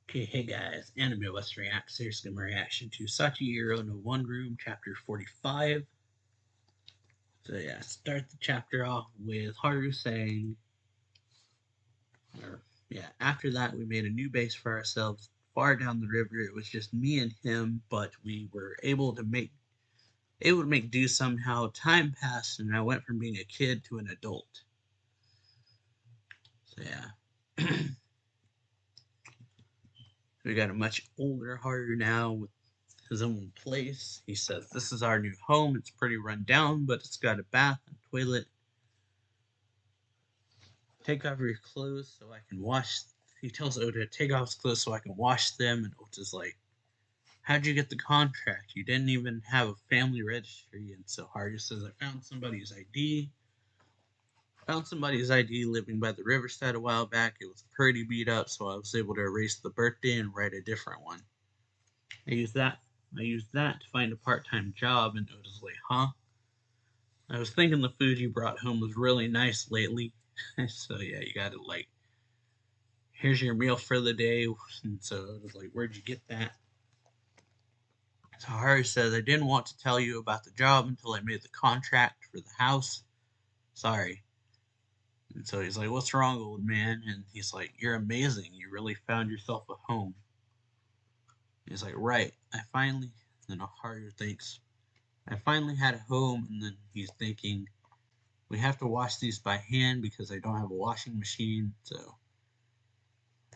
Okay, hey guys, Anime West Reacts. Here's my reaction to Sachi-iro no One Room, Chapter 45. So yeah, start the chapter off with Haru saying, or yeah, after that we made a new base for ourselves far down the river. It was just me and him, but we were able to make do somehow. Time passed and I went from being a kid to an adult. So yeah. We got a much older Haru now with his own place. He says, "This is our new home. It's pretty run down, but it's got a bath and toilet. Take off your clothes so I can wash." He tells Oda to take off his clothes so I can wash them. And Oda's like, "How'd you get the contract? You didn't even have a family registry." And so Haru says, "I found somebody's ID. Found somebody's ID living by the riverside a while back. It was pretty beat up, so I was able to erase the birthday and write a different one. I used that. I used that to find a part-time job." And Oda's like, "Huh? I was thinking the food you brought home was really nice lately." So yeah, you got it. Like, here's your meal for the day. And so it was like, "Where'd you get that?" So Haru says, "I didn't want to tell you about the job until I made the contract for the house. Sorry." And so he's like, "What's wrong, old man?" And he's like, "You're amazing. You really found yourself a home." He's like, "Right. I finally." Then Haru thinks, "I finally had a home." And then he's thinking, "We have to wash these by hand because I don't have a washing machine." So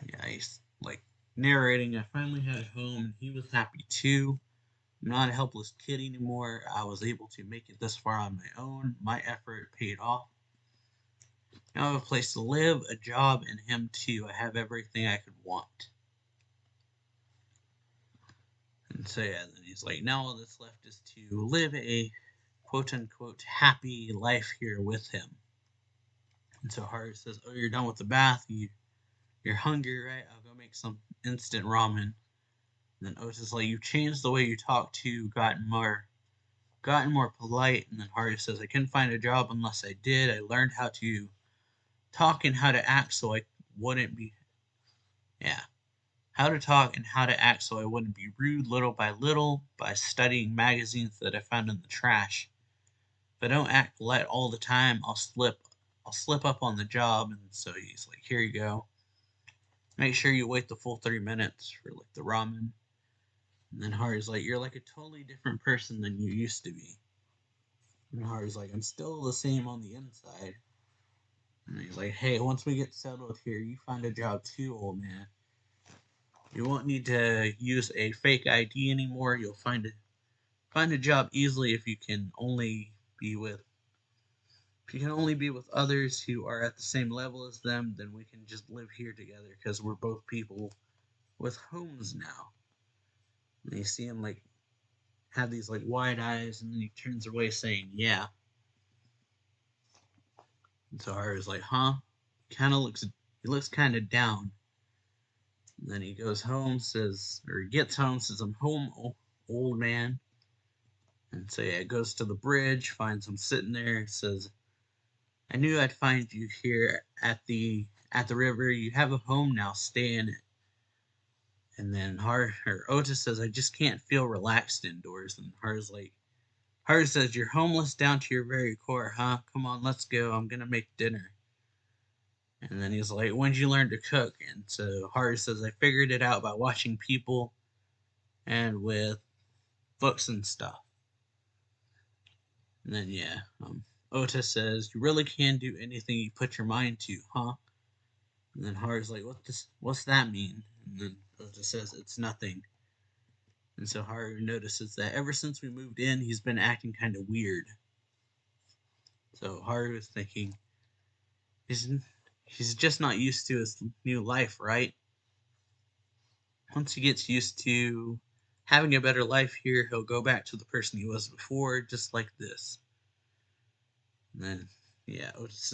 yeah, he's like narrating, "I finally had a home and he was happy too. I'm not a helpless kid anymore. I was able to make it this far on my own. My effort paid off. Now I have a place to live, a job, and him too. I have everything I could want." And so yeah, then he's like, "Now all that's left is to live a quote unquote happy life here with him." And so Haru says, "Oh, you're done with the bath. You're hungry, right? I'll go make some instant ramen." And then Otis is like, "You changed the way you talk too, gotten more polite." And then Haru says, "I couldn't find a job unless I did. I learned how to talk and how to act so I wouldn't be yeah. How to talk and how to act so I wouldn't be rude little by little by studying magazines that I found in the trash. If I don't act polite all the time, I'll slip up on the job." And so he's like, "Here you go. Make sure you wait the full 3 minutes for like the ramen." And then Haru's like, "You're like a totally different person than you used to be." And Haru's like, "I'm still the same on the inside." And he's like, "Hey, once we get settled here, you find a job too, old man. You won't need to use a fake ID anymore. You'll find a job easily if you can only be with others who are at the same level as them. Then we can just live here together because we're both people with homes now." And you see him like have these like wide eyes, and then he turns away saying, "Yeah." And so Haru's like, "Huh?" He looks kind of down. And then he goes home, gets home, says, "I'm home, old man." And so yeah, goes to the bridge, finds him sitting there, says, "I knew I'd find you here at the river. You have a home now, stay in it." And then Otis says, "I just can't feel relaxed indoors." And Haru says, "You're homeless down to your very core, huh? Come on, let's go. I'm gonna make dinner." And then he's like, "When'd you learn to cook?" And so Haru says, "I figured it out by watching people and with books and stuff." And then yeah, Otis says, "You really can do anything you put your mind to, huh?" And then Haru's like, "What's that mean?" And then Otis says, "It's nothing." And so Haru notices that ever since we moved in, he's been acting kind of weird. So Haru is thinking, he's he's just not used to his new life, right? Once he gets used to having a better life here, he'll go back to the person he was before, just like this. And then, yeah, Otis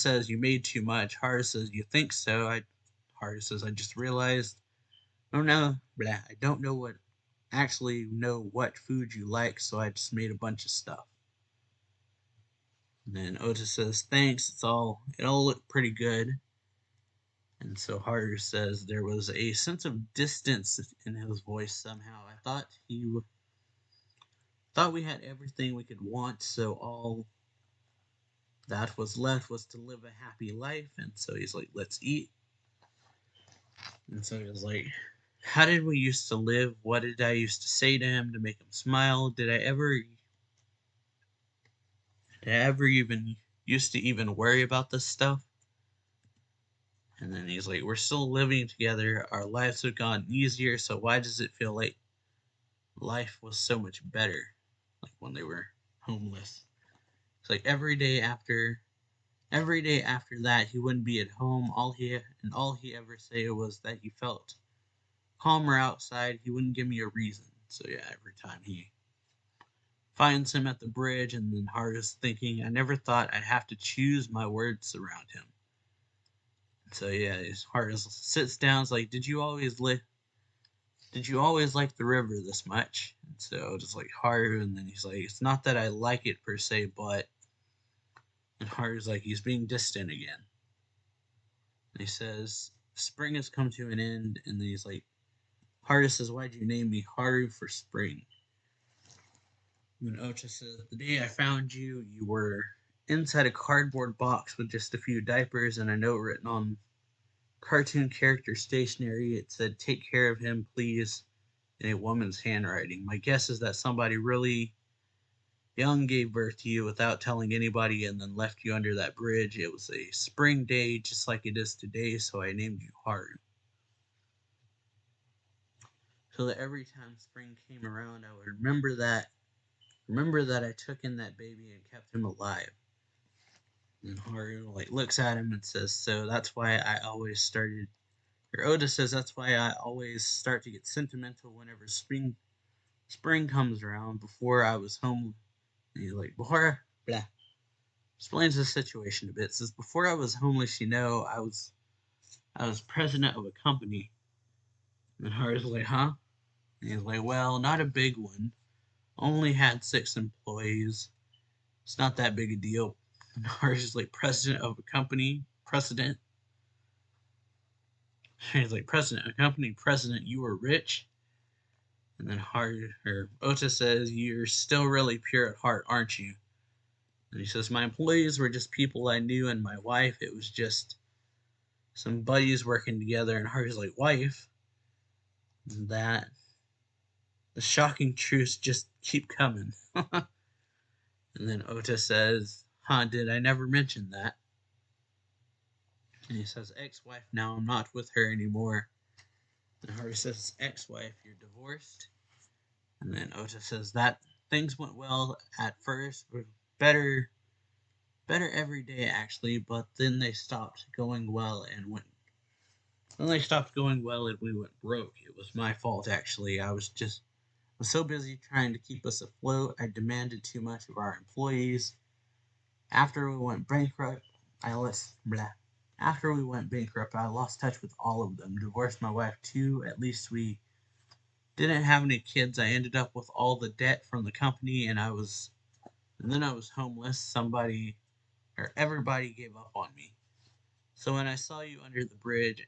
says, "You made too much." Haru says, "You think so?" Haru says, "I just realized. Oh no, blah, I don't know what food you like, so I just made a bunch of stuff." And then Otis says, "Thanks. It all looked pretty good." And so Haru says there was a sense of distance in his voice somehow. I thought we had everything we could want, so all that was left was to live a happy life. And so he's like, let's eat. And so he was like, how did we used to live? What did I used to say to him to make him smile? Did I ever even used to even worry about this stuff? And then he's like, we're still living together. Our lives have gotten easier. So why does it feel like life was so much better? Like when they were homeless. It's like every day after that, he wouldn't be at home. All he ever say was that he felt calmer outside. He wouldn't give me a reason. So yeah, every time he finds him at the bridge, and then Haru's thinking, I never thought I'd have to choose my words around him. So yeah, his Haru sits down. Is like, Did you always like the river this much? And so just like Haru, and then he's like, it's not that I like it per se, but and Haru's like, he's being distant again. And he says, spring has come to an end, and then he's like, Haru says, why'd you name me Haru for spring? And Ocha says, the day I found you, you were inside a cardboard box with just a few diapers and a note written on cartoon character stationery. It said, take care of him, please, in a woman's handwriting. My guess is that somebody really young gave birth to you without telling anybody and then left you under that bridge. It was a spring day just like it is today, so I named you Haru. So that every time spring came around, I would remember that I took in that baby and kept him alive. And Haru like looks at him and says, so that's why I always started or Oda says that's why I always start to get sentimental whenever spring comes around. Before I was home, and he's like, before blah, explains the situation a bit. Says before I was homeless, I was president of a company. And Haru's like, huh? And he's like, well, not a big one. Only had 6 employees. It's not that big a deal. And Haru's like, president of a company, president. He's like, president of a company, president. You were rich. And then Ota says, you're still really pure at heart, aren't you? And he says, my employees were just people I knew, and my wife, it was just some buddies working together. And Haru's like, wife? That the shocking truths just keep coming. And then Ota says, huh, did I never mention that? And he says, ex-wife, now I'm not with her anymore. And Haru says, ex-wife, you're divorced? And then Ota says that things went well at first, better every day actually, but then they stopped going well and we went broke. It was my fault actually. I was so busy trying to keep us afloat. I demanded too much of our employees. After we went bankrupt, I lost blah. After we went bankrupt, I lost touch with all of them. Divorced my wife too. At least we didn't have any kids. I ended up with all the debt from the company, and then I was homeless. Everybody gave up on me. So when I saw you under the bridge,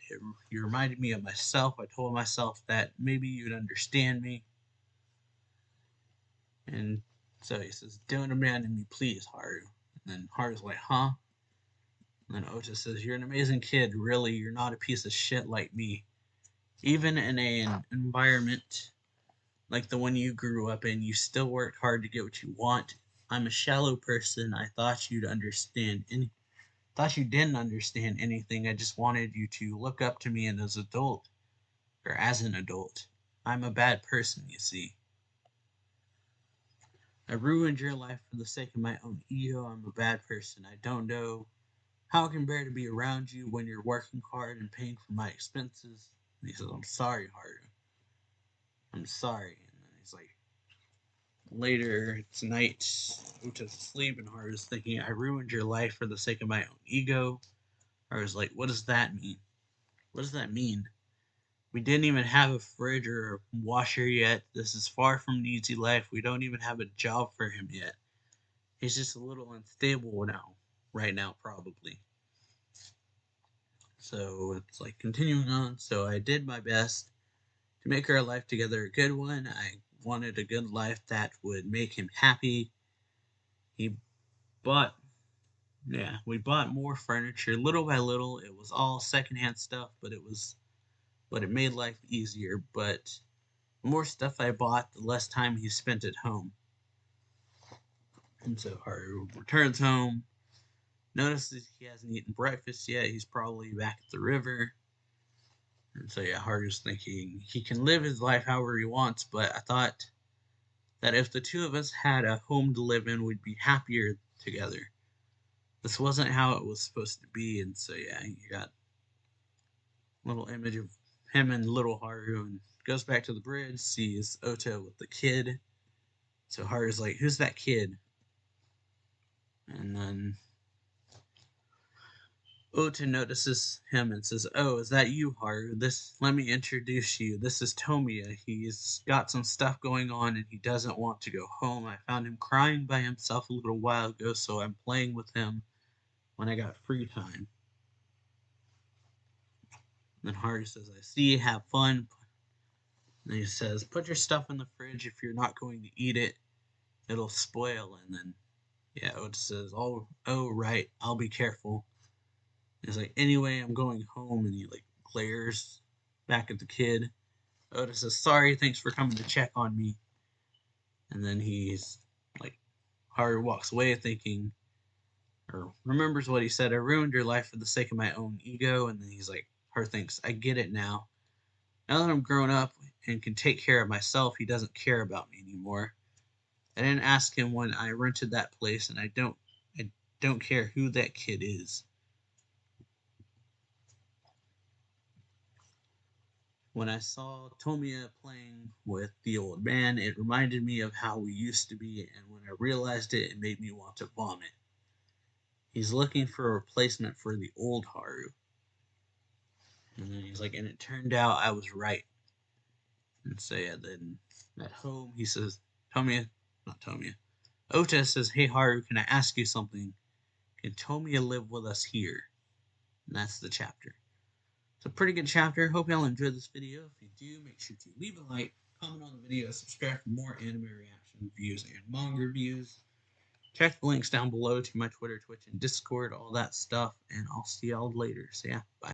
you reminded me of myself. I told myself that maybe you'd understand me. And so he says, don't abandon me, please, Haru. And then Haru's like, huh? And then Ota says, you're an amazing kid. Really, you're not a piece of shit like me. Even in an environment like the one you grew up in, you still worked hard to get what you want. I'm a shallow person. Thought you didn't understand anything. I just wanted you to look up to me and as an adult. I'm a bad person, you see. I ruined your life for the sake of my own ego. I'm a bad person. I don't know how I can bear to be around you when you're working hard and paying for my expenses. And he says, I'm sorry, Haru. I'm sorry. And then he's like, later, it's night. Uta's asleep, and Haru's thinking, I ruined your life for the sake of my own ego. Haru's like, what does that mean? What does that mean? We didn't even have a fridge or a washer yet. This is far from an easy life. We don't even have a job for him yet. He's just a little unstable right now, probably. So it's like continuing on. So I did my best to make our life together a good one. I wanted a good life that would make him happy. He bought, yeah, we bought more furniture little by little. It was all secondhand stuff, but it made life easier. But the more stuff I bought, the less time he spent at home. And so Haru returns home, notices he hasn't eaten breakfast yet. He's probably back at the river. And so yeah, Haru's thinking he can live his life however he wants, but I thought that if the two of us had a home to live in, we'd be happier together. This wasn't how it was supposed to be, and so yeah, you got a little image of him and little Haru, and goes back to the bridge, sees Ota with the kid. So Haru's like, "Who's that kid?" And then Ota notices him and says, "Oh, is that you, Haru? Let me introduce you. This is Tomiya. He's got some stuff going on and he doesn't want to go home. I found him crying by himself a little while ago, so I'm playing with him when I got free time." And then Haru says, "I see, have fun." And he says, "Put your stuff in the fridge. If you're not going to eat it, it'll spoil." And then, yeah, Ota says, "Oh, right, I'll be careful." He's like, "Anyway, I'm going home." And he like glares back at the kid. Oda says, "Sorry, thanks for coming to check on me." And then he's like, Haru walks away thinking, or remembers what he said, "I ruined your life for the sake of my own ego." And then he's like, Haru thinks, "I get it now. Now that I'm grown up and can take care of myself, he doesn't care about me anymore. I didn't ask him when I rented that place, and I don't care who that kid is." When I saw Tomiya playing with the old man, it reminded me of how we used to be, and when I realized it, it made me want to vomit. He's looking for a replacement for the old Haru. And then he's like, and it turned out I was right. And so yeah, then at home he says, Tomiya, not Tomiya. Ota says, "Hey Haru, can I ask you something? Can Tomiya live with us here?" And that's the chapter. It's a pretty good chapter. Hope y'all enjoyed this video. If you do, make sure to leave a like, comment on the video, subscribe for more anime reaction reviews and manga reviews. Check the links down below to my Twitter, Twitch, and Discord, all that stuff, and I'll see y'all later. So yeah, bye.